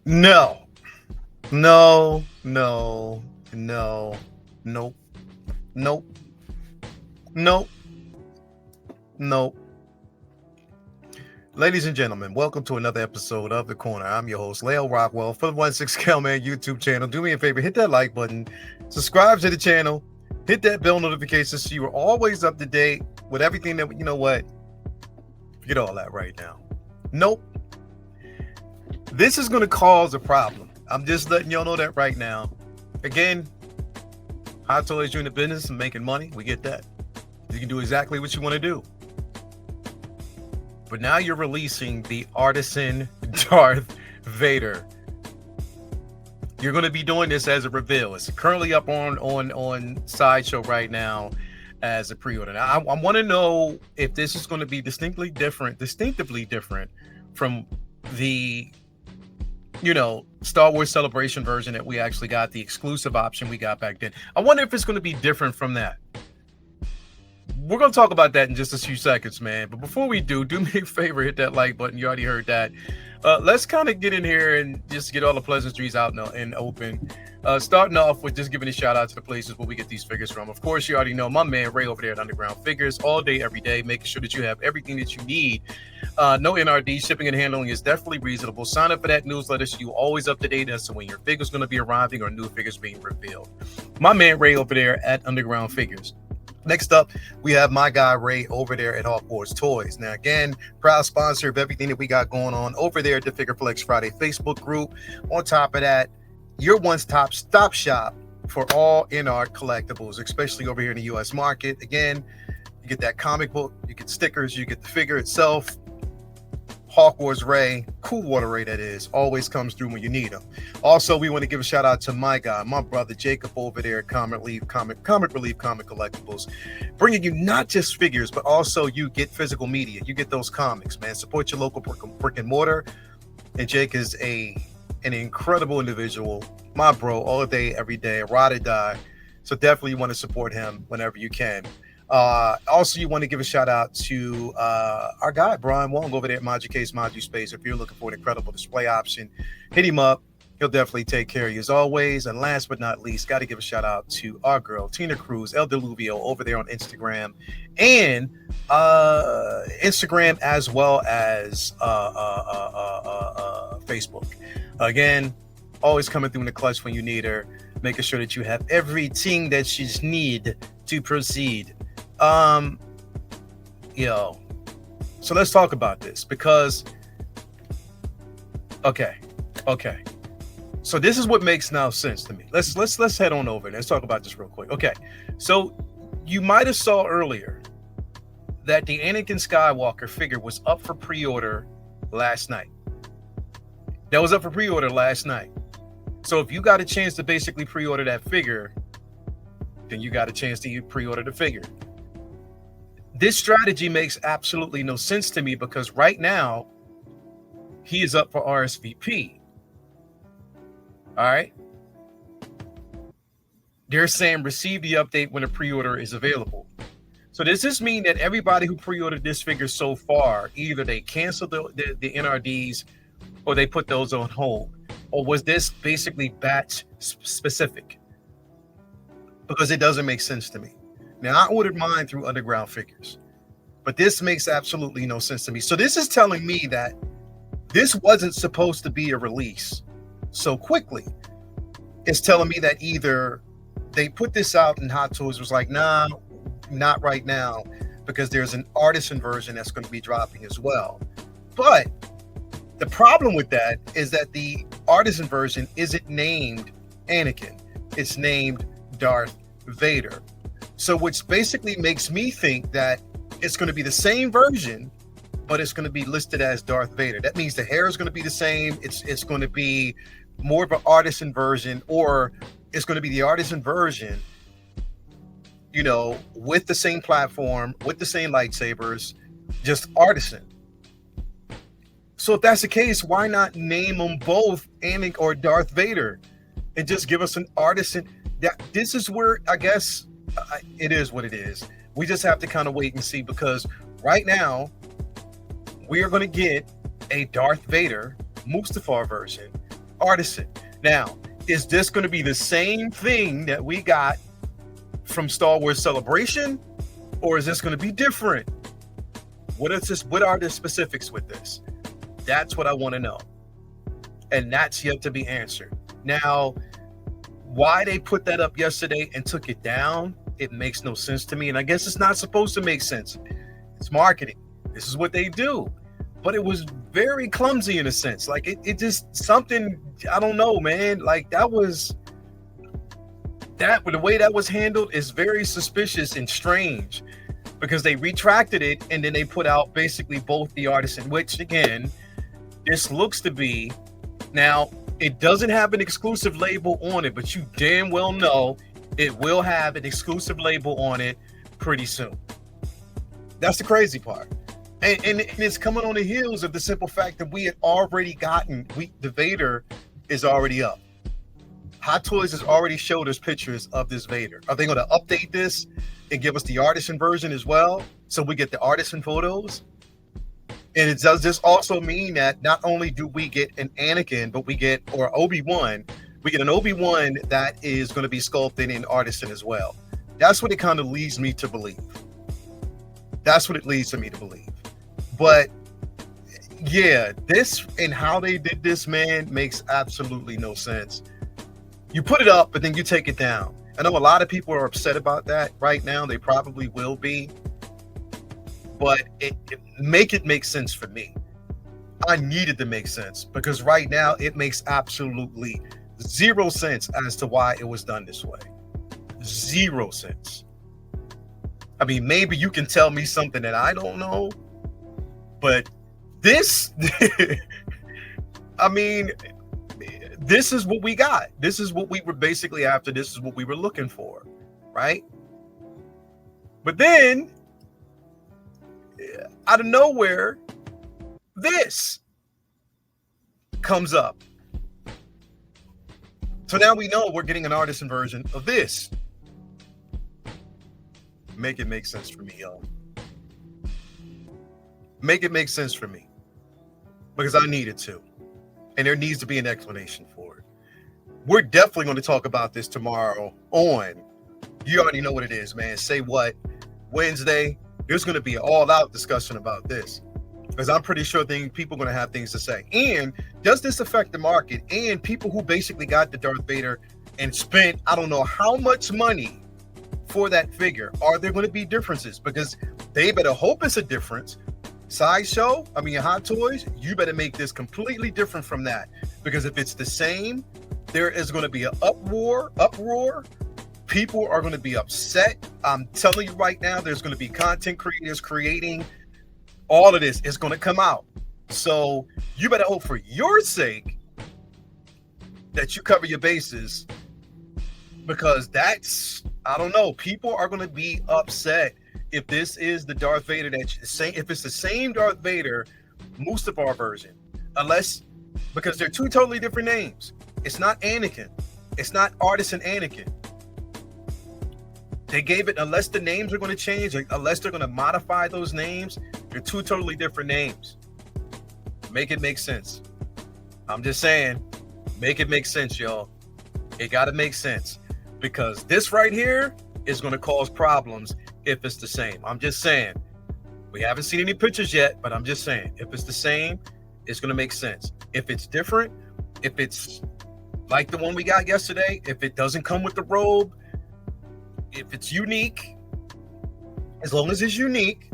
No, no, no, no, nope, nope, nope, nope. Ladies and gentlemen, welcome to another episode of The Corner. I'm your host, Leo Rockwell, for the 16 Calman YouTube channel. Do me a favor, hit that like button, subscribe to the channel, hit that bell notification so you are always up to date with everything that, you know what, forget all that right now. Nope. This is going to cause a problem. I'm just letting y'all know that right now. Again, Hot Toys, you're in the business and making money. We get that. You can do exactly what you want to do. But now you're releasing the Artisan Darth Vader. You're going to be doing this as a reveal. It's currently up on Sideshow right now as a pre-order. Now, I want to know if this is going to be distinctively different from the Star Wars Celebration version that we actually got, the exclusive option we got back then. I wonder if it's going to be different from that. We're going to talk about that in just a few seconds, man. But before we do me a favor, hit that like button. You already heard that. Let's kind of get in here and just get all the pleasantries out and open. Starting off with just giving a shout out to the places where we get these figures from. Of course, you already know my man Ray over there at Underground Figures, all day, every day, making sure that you have everything that you need. No NRD, shipping and handling is definitely reasonable. Sign up for that newsletter so you always up to date as to when your figure's going to be arriving or new figures being revealed. My man Ray over there at Underground Figures. Next up, we have my guy Ray over there at Hawkwarts Toys. Now, again, proud sponsor of everything that we got going on over there at the Figure Flex Friday Facebook group. On top of that, your one-stop shop for all in-art collectibles, especially over here in the U.S. market. Again, you get that comic book, you get stickers, you get the figure itself. Hawkwarts Ray, cool water Ray that is, always comes through when you need him. Also, we want to give a shout out to my guy, my brother Jacob over there at Comic Relief Comic Collectibles, bringing you not just figures, but also you get physical media. You get those comics, man. Support your local brick and mortar. And Jake is an incredible individual, my bro, all day, every day, ride or die. So definitely you want to support him whenever you can. Also, you want to give a shout out to our guy Brian Wong over there at Modu Case, Modu Space. If you're looking for an incredible display option, hit him up. He'll definitely take care of you as always. And last but not least, got to give a shout out to our girl Tina Cruz, El Deluvio, over there on Instagram and Instagram as well as Facebook. Again, always coming through in the clutch when you need her, making sure that you have everything that she's need to proceed. So let's talk about this because okay, so this is what makes now sense to me. Let's head on over and let's talk about this real quick. Okay, so you might have saw earlier that the Anakin Skywalker figure was up for pre-order last night. That was up for pre-order last night. So if you got a chance to basically pre-order that figure, then you got a chance to pre-order the figure. This strategy makes absolutely no sense to me because right now he is up for RSVP. All right. They're saying receive the update when a pre-order is available. So does this mean that everybody who pre-ordered this figure so far, either they canceled the NRDs or they put those on hold? Or was this basically batch specific? Because it doesn't make sense to me. Now, I ordered mine through Underground Figures, but this makes absolutely no sense to me. So this is telling me that this wasn't supposed to be a release so quickly. It's telling me that either they put this out and Hot Toys was like, nah, not right now, because there's an Artisan version that's going to be dropping as well. But the problem with that is that the Artisan version isn't named Anakin. It's named Darth Vader. So which basically makes me think that it's going to be the same version, but it's going to be listed as Darth Vader. That means the hair is going to be the same. It's going to be more of an artisan version, or it's going to be the artisan version, with the same platform, with the same lightsabers, just artisan. So if that's the case, why not name them both Anakin or Darth Vader and just give us an artisan? This is where I guess it is what it is. We just have to kind of wait and see, because right now we are going to get a Darth Vader Mustafar version artisan. Now, is this going to be the same thing that we got from Star Wars Celebration, or is this going to be different? What is this? What are the specifics with this? That's what I want to know, and that's yet to be answered. Now, why they put that up yesterday and took it down, it makes no sense to me, and I guess it's not supposed to make sense. It's marketing. This is what they do. But it was very clumsy in a sense. Like it just something, I don't know, man. Like the way that was handled is very suspicious and strange, because they retracted it and then they put out basically both the artisan, which again, this looks to be, now it doesn't have an exclusive label on it, but you damn well know it will have an exclusive label on it pretty soon. That's the crazy part. And it's coming on the heels of the simple fact that we had already gotten, the Vader is already up. Hot Toys has already showed us pictures of this Vader. Are they going to update this and give us the artisan version as well, so we get the artisan photos? And does this also mean that not only do we get an Anakin, but we get, or Obi-Wan, we get an Obi-Wan that is going to be sculpted in artisan as well? That's what it kind of leads me to believe. That's what it leads to me to believe. But yeah, this and how they did this, man, makes absolutely no sense. You put it up, but then you take it down. I know a lot of people are upset about that right now. They probably will be. But it make sense for me. I needed to make sense, because right now it makes absolutely zero sense as to why it was done this way. Zero sense. I mean, maybe you can tell me something that I don't know. But this, I mean, this is what we got. This is what we were basically after. This is what we were looking for, right? But then, out of nowhere, this comes up. So now we know we're getting an artisan version of this. Make it make sense for me, y'all. Make it make sense for me, because I need it to, and there needs to be an explanation for it. We're definitely going to talk about this tomorrow on, you already know what it is, man. Say What Wednesday. There's going to be an all-out discussion about this, because I'm pretty sure people are going to have things to say. And does this affect the market and people who basically got the Darth Vader and spent I don't know how much money for that figure? Are there going to be differences? Because they better hope it's a difference. Sideshow, Hot Toys, you better make this completely different from that, because if it's the same, there is going to be an uproar. People are going to be upset. I'm telling you right now, there's going to be content creators creating all of this. Is going to come out. So you better hope for your sake that you cover your bases, because that's, I don't know, people are going to be upset if this is the Darth Vader if it's the same Darth Vader Mustafar version, because they're two totally different names. It's not Anakin. It's not artisan Anakin. They gave it, unless the names are going to change, unless they're going to modify those names, they're two totally different names. Make it make sense. I'm just saying, make it make sense, y'all. It got to make sense, because this right here is going to cause problems if it's the same. I'm just saying. We haven't seen any pictures yet, but I'm just saying, if it's the same, it's going to make sense. If it's different, if it's like the one we got yesterday, if it doesn't come with the robe, if it's unique, as long as it's unique,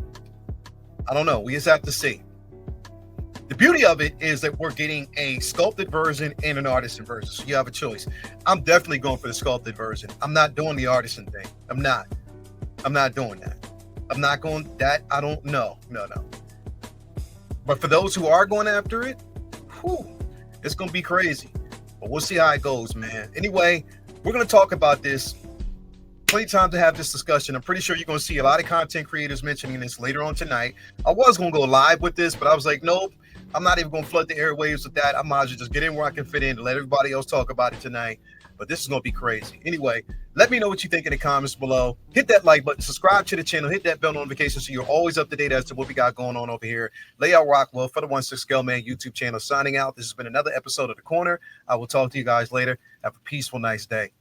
I don't know. We just have to see. The beauty of it is that we're getting a sculpted version and an artisan version, so you have a choice. I'm definitely going for the sculpted version. I'm not doing the artisan thing. I'm not doing that. I'm not going that. I don't know. No. But for those who are going after it, it's going to be crazy. But we'll see how it goes, man. Anyway, we're going to talk about this. Plenty of time to have this discussion. I'm pretty sure you're going to see a lot of content creators mentioning this later on tonight. I was going to go live with this, but I was like, nope, I'm not even going to flood the airwaves with that. I might as well just get in where I can fit in and let everybody else talk about it tonight. But this is going to be crazy. Anyway, let me know what you think in the comments below. Hit that like button, subscribe to the channel, hit that bell notification so you're always up to date as to what we got going on over here. Layout Rockwell for the 1/6 Scale Man YouTube channel signing out. This has been another episode of The Corner. I will talk to you guys later. Have a peaceful, nice day.